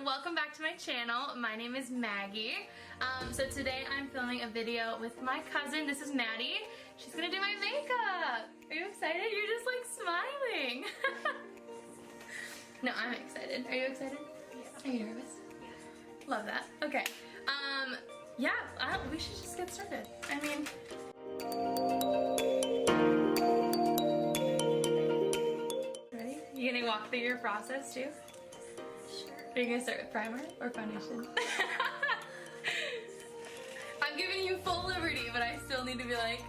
welcome back to my channel. My name is Maggie. So today I'm filming a video with my cousin. This is Maddie. She's gonna do my makeup. Are you excited? You're just like smiling. No, I'm excited. Are you excited? Yeah. Are you nervous? Yeah. Love that. Okay. Yeah, we should just get started. I mean, ready? You gonna walk through your process too? Sure. Are you gonna start with primer or foundation? I'm giving you full liberty, but I still need to be like,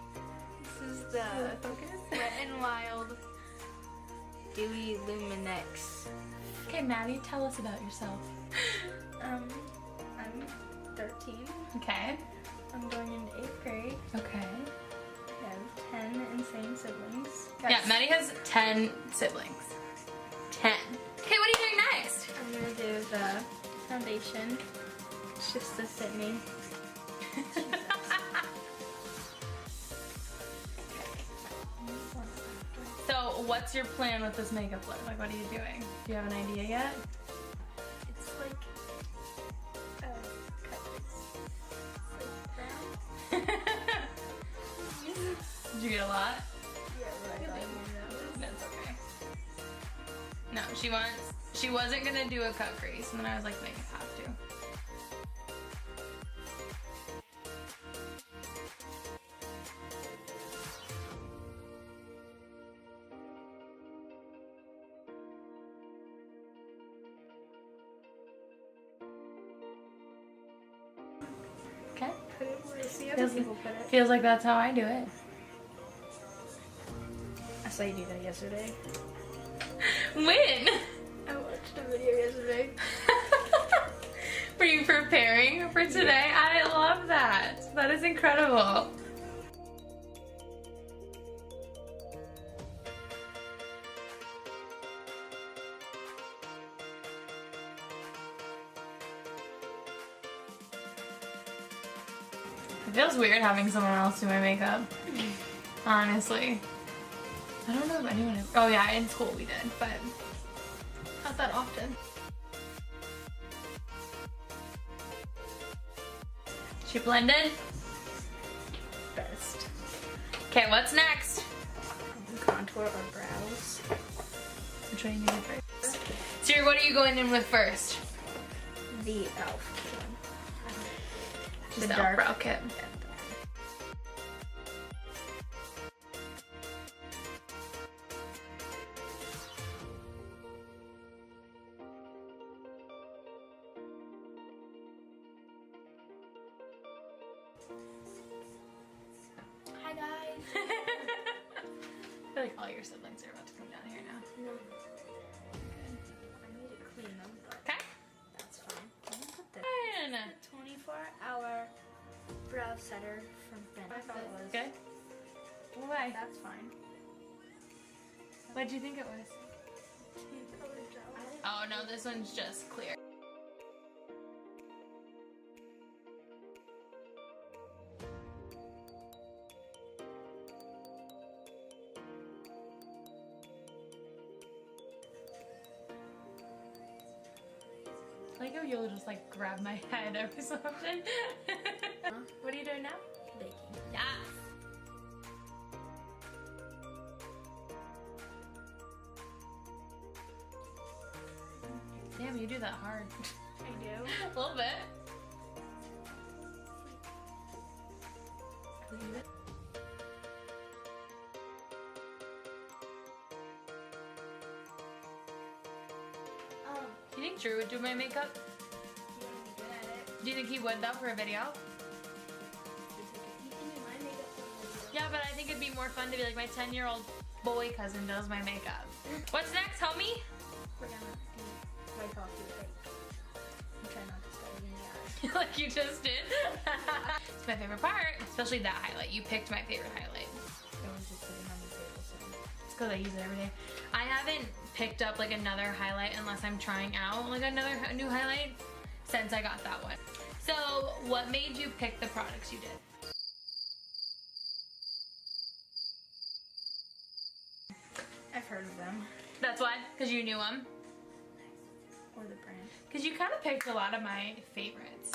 this is the focus. Wet n Wild Dewy Luminex. Okay, Maddie, tell us about yourself. I'm 13. Okay. I'm going into 8th grade. Okay. I have 10 insane siblings. Yeah, Maddie has 10 siblings. 10. Okay, what are you doing next? I'm gonna do the foundation. It's just to fit me. So, what's your plan with this makeup look? Like, what are you doing? Do you have an idea yet? It's like Did you get a lot? yeah, right. That's okay. No, she wasn't gonna do a cut crease, and then I was like, no, you have to. Okay. Put it where you see other people put it. Feels like that's how I do it. I saw you do that yesterday. When? I watched a video yesterday. Were you preparing for today? I love that. That is incredible. It feels weird having someone else do my makeup. Honestly. I don't know if anyone ever. Oh yeah, in school we did, but not that often. She blended? Best. Okay, what's next? Contour or brows. Which one are you doing first? Siri, what are you going in with first? The e.l.f. Just The the dark brow kit. Hi guys. I feel like all your siblings are about to come down here now. No. I need to clean them, but Okay. that's fine. I'm gonna put this. Fun. 24-hour brow setter from Ben. I thought it was. Good? Why? That's fine. What did you think it was? Oh no, this one's just clear. I like how you'll just like grab my head every so often. What are you doing now? Baking. Yes. Damn, you do that hard. I do. A little bit. Leave it. Do you think Drew would do my makeup? You wanna be good at it? Do you think he would though for a video? You can do my makeup for a video. Yeah, but I think it'd be more fun to be like my 10-year-old boy cousin does my makeup. What's next, homie? We're gonna do white coffee with egg. I'm trying not to stab you in the eye. Like you just did. It's my favorite part, especially that highlight. You picked my favorite highlight. It was just sitting on the table, so. It's because I use it every day. I haven't picked up like another highlight unless I'm trying out like another new highlight since I got that one. So what made you pick the products you did? I've heard of them. That's why? Because you knew them? or the brand. Because you kind of picked a lot of my favorites.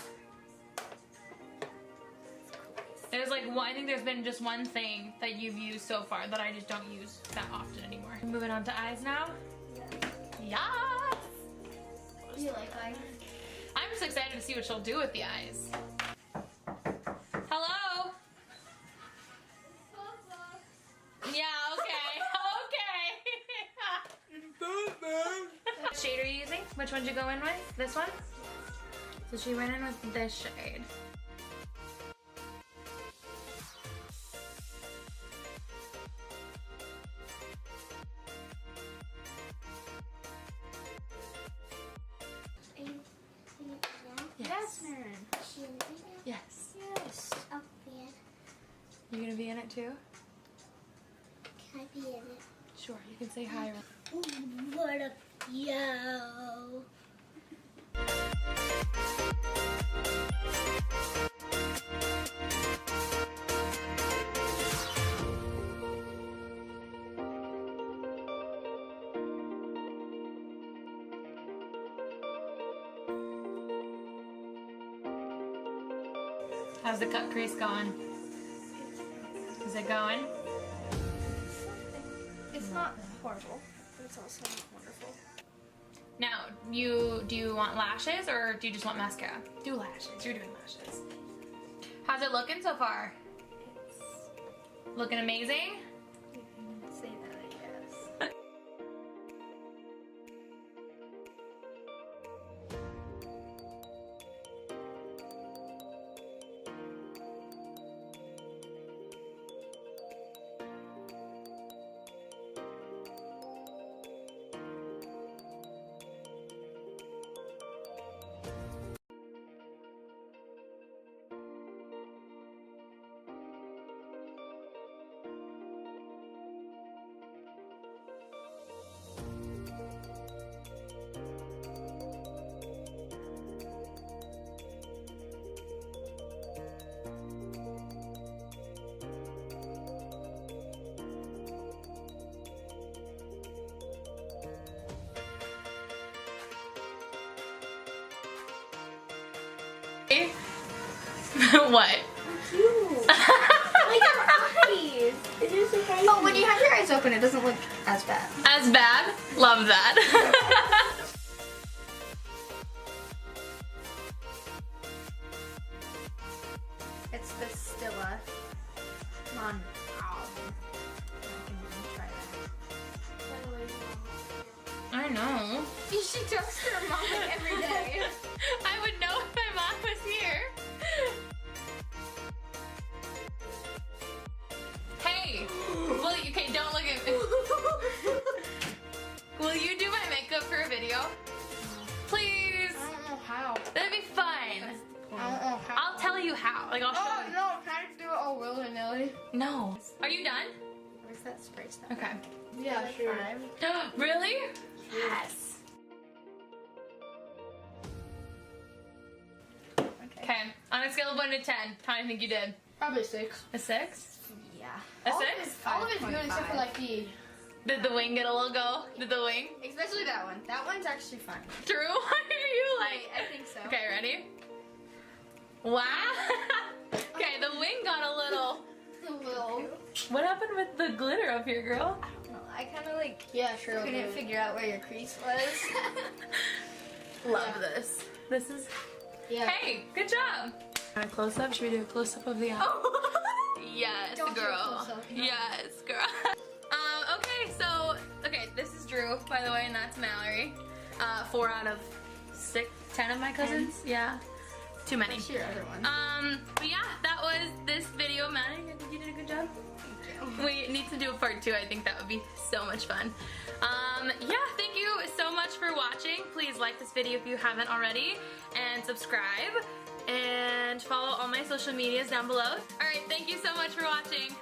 There's like one, I think there's been just one thing that you've used so far that I just don't use that often anymore. Moving on to eyes now. Yeah. Yes! Do you like eyes? I'm just excited to see what she'll do with the eyes. Hello? Yeah, okay. Okay. What shade are you using? Which one did you go in with? This one? So she went in with this shade. Yes. Yes. Yes, I'll be in. You gonna be in it too? Can I be in it? Sure, you can say hi. Ooh, what a yo. How's the cut crease going? Is it going? It's not horrible, but it's also not wonderful. Now, do you want lashes or do you just want mascara? Do lashes. You're doing lashes. How's it looking so far? It's, Looking amazing? you can say that, I guess. What? Cute. Like your eyes. It is like eyes. Oh, when you have your eyes open, it doesn't look as bad. As bad? Love that. It's the Stilla. Come on. I can try that. I know. She talks to her mom like every day. I would know if my mom was here. Hey! Okay, don't look at me. Will you do my makeup for a video? Please? I don't know how. That'd be fun. I don't know how. I'll tell you how. Like, I'll show Oh you. no, can I do it all willy-nilly? No. Are you done? Where's that spray stuff? Okay. Yeah, sure. Really? Yes. Okay. On a scale of 1 to 10, how do you think you did? Probably 6. A 6? Yeah. A All of 6? it's- All of it's good except for like the... Did the wing get a little go? Did the wing? Especially that one. That one's actually fine. True? What are you like? Wait, I think so. Okay, ready? Wow. Okay, the wing got a little... A little. What happened with the glitter up here, girl? I don't know. I kind of like... Yeah, sure. Couldn't figure out where your crease was. Love this. This is... Yeah. Hey, good job. Want a close-up? Should we do a close-up of the eye? Yes, Don't do a girl. close-up, no. Yes, girl. Okay, this is Drew, by the way, and that's Mallory. 4 out of 10 of my cousins. Yeah. Too many. What's your other one? But yeah, that was this video. Maddie, I think you did a good job. Thank you. We need to do a part 2. I think that would be so much fun. Yeah, thank you so much for watching. Please like this video if you haven't already, and subscribe, and follow all my social medias down below. Alright, thank you so much for watching.